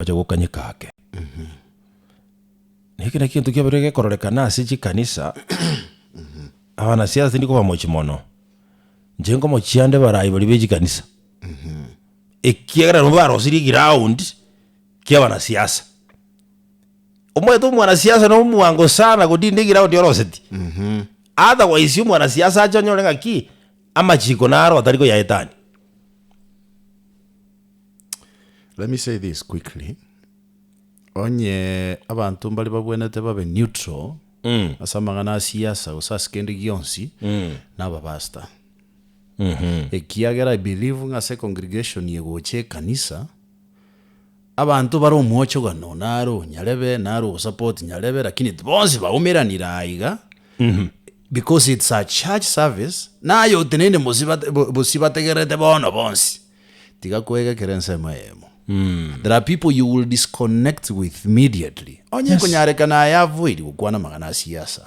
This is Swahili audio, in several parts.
acha gukanyikake niki na kintu kiabirege kororekana ase kanisa abana siasa ndiko bamochi mono njengo mochiande barayi bali beji kanisa ekiagara no barosiri ground kiabana siasa umwe tu mwana siasa no muango sana kudinde ground yoroseti otherwise mwana siasa acha nyolenga ki amachiko naro atariko ya etani. Let me say this quickly. Onye abantu mbali babwenete babe neutral asamangana siasa usasikendi gionsi naba pastor. Ekiagera I believe ngase congregation yegoche kanisa abantu baro mwocho gano naro nyalebe naro support nyalebe lakini bonsi baumeranira aiga because it's a church service nayo tenende musibategerete bono bonsi tiga kwega kerense maemo. There are people you will disconnect with immediately. Onye kunyareka na yavoid kukwana magana siasa.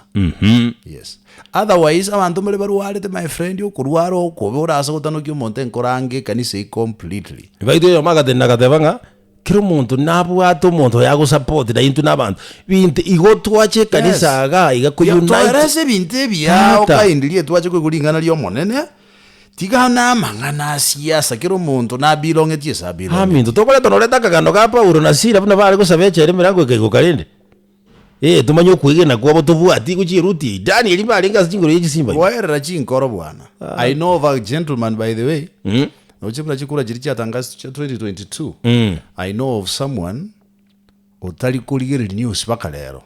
Yes. Otherwise abantu muri baruwarete my friend yokurwaro okobora asa gutano kyo monte nkorange kanise completely. Baito yo magate nakatebanga kiro muntu nabwato muntu yago support da into nabantu binte igotwache kanisa aga igakuunite. Twarese binte bya okaindilie twache kwigulingana lyo monene. Tiga na mangana siasa kiro muntu na bilongetie sabilo. Mintu tokole tonoleta kagano ka Paulo na Sila buna bale kusabechere mirango ikego kalende. Tumanyo kwigena kwa botovu ati kuchiruti. Daniel balinga chingoro yechisimba. Waera chinkoro bwana. I know of a gentleman by the way. Ochibula chikura chiri chatangasi cha 2022. I know of someone otali kuligere news bakalero.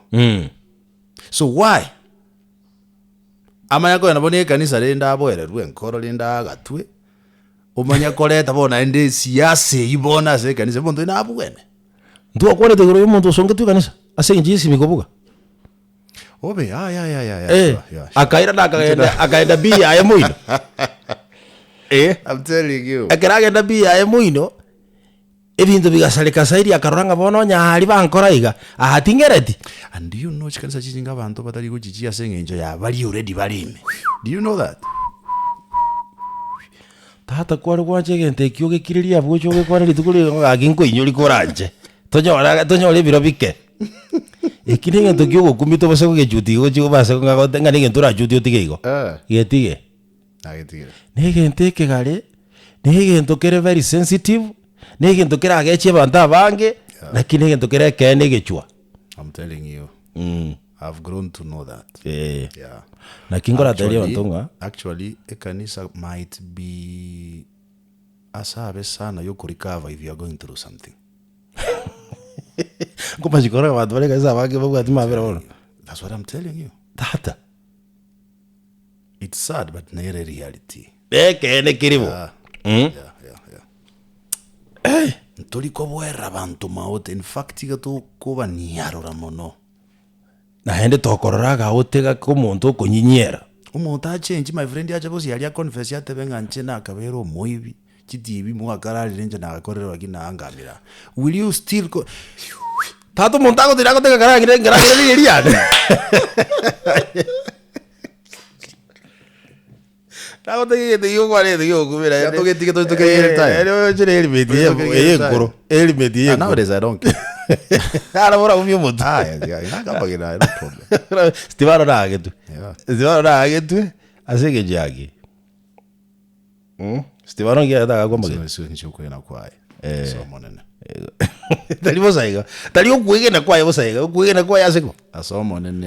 So why? Amanya ko nabone kanisa lenda aboere rwe nkoro lenda gatwe umanya koleta bona ende siasa ibona se kanisa bondo ina abwene ndu akwone tegero y'umuntu songe tu kanisa ase njisi mikobuga obe akaenda bia ya muino I'm telling you akaraga bia ya muino ebintu bigasaleka sairi akaranga bono nyari bankoraiga ahatingereti. And do you know chikanisa chinga abantu batari kuchichia sengenjo ya bali already barime. Do you know that? Tata kwari kwache gente kyo gekiriria bwocho gekwari litukuri aginko inyori koranje tonyora biro bike ekinenge tokyo gokumito base kugejuti gochigo base ngagotenga nige ntura juti otigeigo getige nige nteke gare nige ntokere very sensitive nige ntokera ageche abantu abange lakini nige ntokera kene gechwa. I'm telling you I've grown to know that. Yeah. Na kingora tali wantonga actually ekanisa might be asabe sana yo recover if you are going through something. Kuma jikora watu wale kaza bage babu atima vera wala. That's what I'm telling you. Tata. It's sad but near reality. Kene kiribo. Yeah. Ntoli kobwera abantu maote in fact gato kuba niarora mono. Na hende tokororaga otega ko muntu kunyinyera. Umuntu achange my friend yacha bosi yali confess yatebenga nche na kabero moibi chitibi mu akarali renje na akorero akina angamira. Will you still Tato montago tirago tega karangire liriane. Tago te yo kwale te yo kumira ya toke tike to ke time. Yo chere elmeti elmeti. Nowadays I don't care. Ara bora umyo moto. No problem. Stivaro na agetu. Stivaro na agetu asege jagi. Stivaro ngia ta kwa mbage. Sio nchukue na kwae. So monene. Tali bosaiga. Tali okuige na kwae bosaiga. Okuige na kwae aseko. Aso monene.